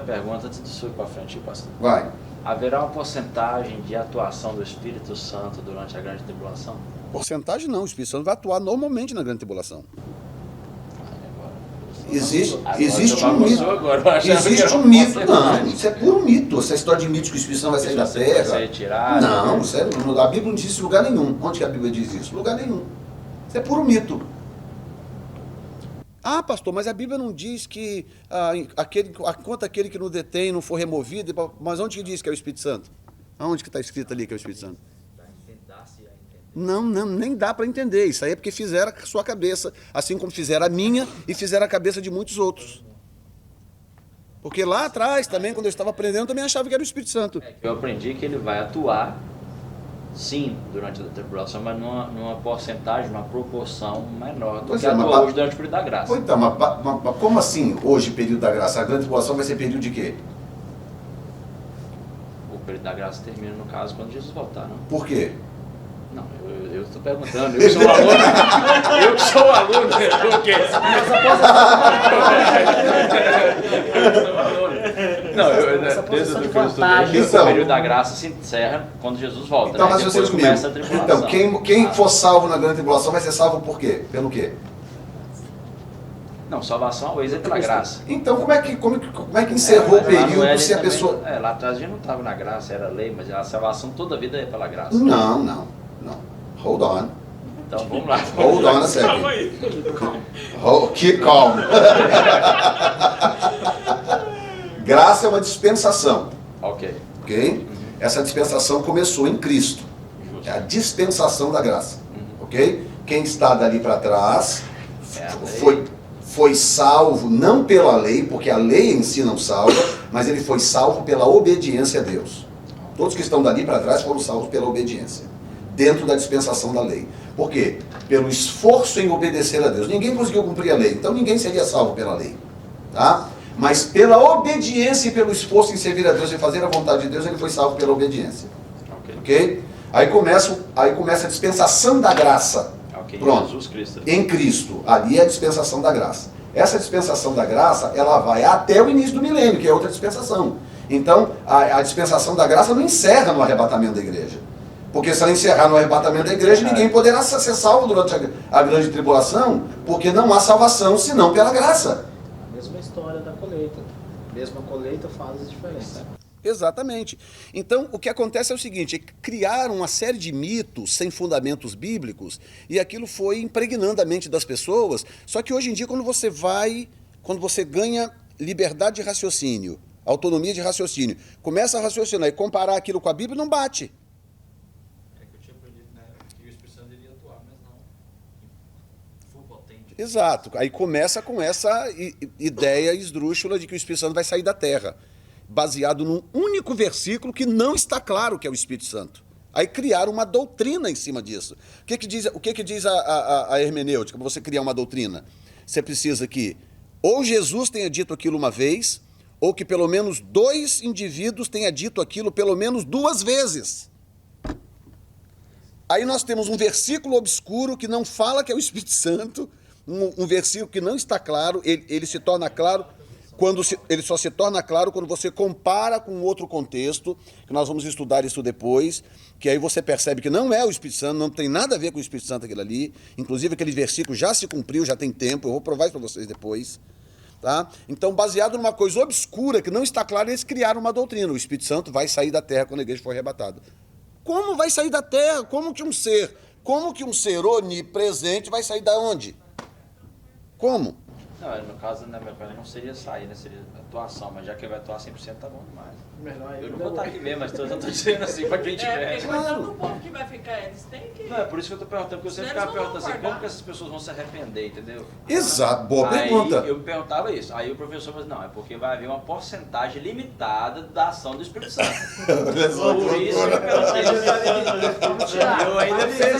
minha pergunta antes de subir para frente, pastor. Vai. Haverá uma porcentagem de atuação do Espírito Santo durante a grande tribulação? Porcentagem não, o Espírito Santo vai atuar normalmente na grande tribulação. Existe Agora, um mito. agora, eu achava que Existe era um uma mito. porcentagem. Não, isso é puro mito. Essa história de mitos que o Espírito Santo vai sair da Vai terra. ser retirado, Não, né? isso é, a Bíblia não diz isso em lugar nenhum. Onde que a Bíblia diz isso? Lugar nenhum. Isso é puro mito. Ah, pastor, mas a Bíblia não diz que enquanto aquele que não detém não for removido, mas onde que diz que é o Espírito Santo? Aonde que está escrito ali que é o Espírito Santo? Não, nem dá para entender. Isso aí é porque fizeram a sua cabeça, assim como fizeram a minha e fizeram a cabeça de muitos outros. Porque lá atrás, também, quando eu estava aprendendo, eu também achava que era o Espírito Santo. Eu aprendi que ele vai atuar, sim, durante a tribulação, mas numa porcentagem, numa proporção menor do Pois que é, mas atua hoje durante o período da graça. Pois então, mas como assim hoje, período da graça? A grande tribulação vai ser período de quê? O período da graça termina, no caso, quando Jesus voltar, não? Por quê? Não, eu estou perguntando, eu que sou aluno. Eu que sou aluno. Por quê? Não, desde o que eu estudei, Então, o período da graça se encerra quando Jesus volta. Então, né? mas Depois vocês começa a comigo. tribulação. Então, quem for salvo na grande tribulação vai ser salvo por quê? Pelo quê? Não, salvação ao é pela graça. Então, como é que encerrou o Mas lá no período Éden se a também- pessoa... lá atrás a gente não estava na graça, era lei, mas a salvação toda a vida é pela graça. Não. Hold on. Então vamos lá. Hold on a second. Keep calm. Graça é uma dispensação, Ok. ok? Essa dispensação começou em Cristo. É a dispensação da graça, ok? Quem está dali para trás É a lei. foi salvo não pela lei, porque a lei em si não salva, mas ele foi salvo pela obediência a Deus. Todos que estão dali para trás foram salvos pela obediência, dentro da dispensação da lei. Por quê? Pelo esforço em obedecer a Deus. Ninguém conseguiu cumprir a lei, então ninguém seria salvo pela lei, tá? Mas pela obediência e pelo esforço em servir a Deus e fazer a vontade de Deus, ele foi salvo pela obediência. Ok? Aí começa a dispensação da graça. Ok, Pronto. Jesus Cristo. Em Cristo. Ali é a dispensação da graça. Essa dispensação da graça, ela vai até o início do milênio, que é outra dispensação. Então, a dispensação da graça não encerra no arrebatamento da igreja. Porque se ela encerrar no arrebatamento da igreja, ninguém poderá ser salvo durante a grande tribulação, porque não há salvação senão pela graça. A mesma história da colheita. Mesma colheita faz diferença. Exatamente. Então, o que acontece é o seguinte, é que criaram uma série de mitos sem fundamentos bíblicos e aquilo foi impregnando a mente das pessoas, só que hoje em dia, quando você ganha liberdade de raciocínio, autonomia de raciocínio, começa a raciocinar e comparar aquilo com a Bíblia, não bate. É que eu tinha aprendido, né, que o Espírito Santo iria atuar, mas não full potente. Exato. Aí começa com essa ideia esdrúxula de que o Espírito Santo vai sair da terra, baseado num único versículo que não está claro que é o Espírito Santo. Aí criaram uma doutrina em cima disso. O que diz a hermenêutica para você criar uma doutrina? Você precisa que ou Jesus tenha dito aquilo uma vez, ou que pelo menos 2 indivíduos tenha dito aquilo pelo menos 2 vezes. Aí nós temos um versículo obscuro que não fala que é o Espírito Santo, um versículo que não está claro, ele se torna claro ele só se torna claro quando você compara com outro contexto, que nós vamos estudar isso depois, que aí você percebe que não é o Espírito Santo, não tem nada a ver com o Espírito Santo aquilo ali, inclusive aquele versículo já se cumpriu, já tem tempo, eu vou provar isso para vocês depois. Tá? Então, baseado numa coisa obscura que não está clara, eles criaram uma doutrina, o Espírito Santo vai sair da terra quando a igreja for arrebatada. Como vai sair da terra? Como que um ser onipresente vai sair da onde? Como? Não, no caso, na minha opinião, não seria sair, né? Seria atuação, mas já que ele vai atuar 100%, tá bom demais. Eu não vou estar aqui mesmo, mas eu tô dizendo assim, pra quem tiver. Porque quando o povo que vai ficar, eles têm que... Não, é por isso que eu tô perguntando, porque eu sempre Senão ficava eles vão perguntando assim, concordar. como que essas pessoas vão se arrepender, entendeu? Exato, boa Aí pergunta. eu me perguntava isso. Aí o professor falou assim, não, é porque vai haver uma porcentagem limitada da ação do Espírito Santo. Olha só que Por isso loucura. eu ainda pensei...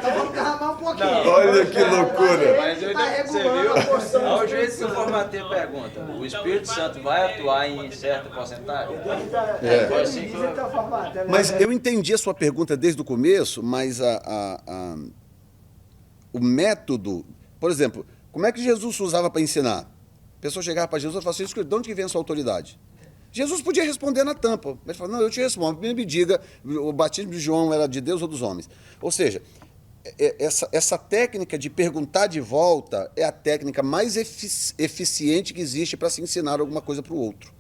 Vamos derramar um pouquinho. Não. Olha que loucura. Mas eu Tá ainda, você regulando a viu? porção Olha o do jeito que eu Espírito formatei a pergunta. O Espírito Santo vai atuar em certa porcentagem? Foi assim que eu- Mas eu entendi a sua pergunta desde o começo, mas o método... Por exemplo, como é que Jesus usava para ensinar? A pessoa chegava para Jesus e falava assim, de onde que vem a sua autoridade? Jesus podia responder na tampa. Ele falou, não, eu te respondo. Primeiro me diga, o batismo de João era de Deus ou dos homens? Ou seja, essa técnica de perguntar de volta é a técnica mais eficiente que existe para se ensinar alguma coisa para o outro.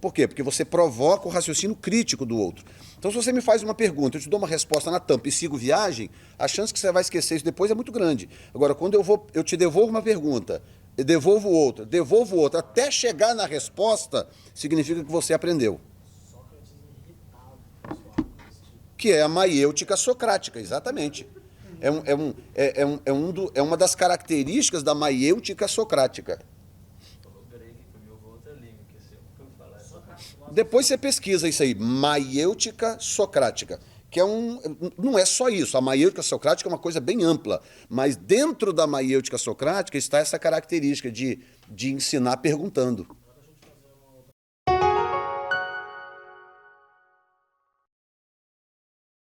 Por quê? Porque você provoca o raciocínio crítico do outro. Então, se você me faz uma pergunta, eu te dou uma resposta na tampa e sigo viagem, a chance que você vai esquecer isso depois é muito grande. Agora, quando eu te devolvo uma pergunta, eu devolvo outra, até chegar na resposta, significa que você aprendeu. Que é a maiêutica socrática, exatamente. É uma das características da maiêutica socrática. Depois você pesquisa isso aí, maiêutica socrática, que não é só isso, a maiêutica socrática é uma coisa bem ampla, mas dentro da maiêutica socrática está essa característica de ensinar perguntando.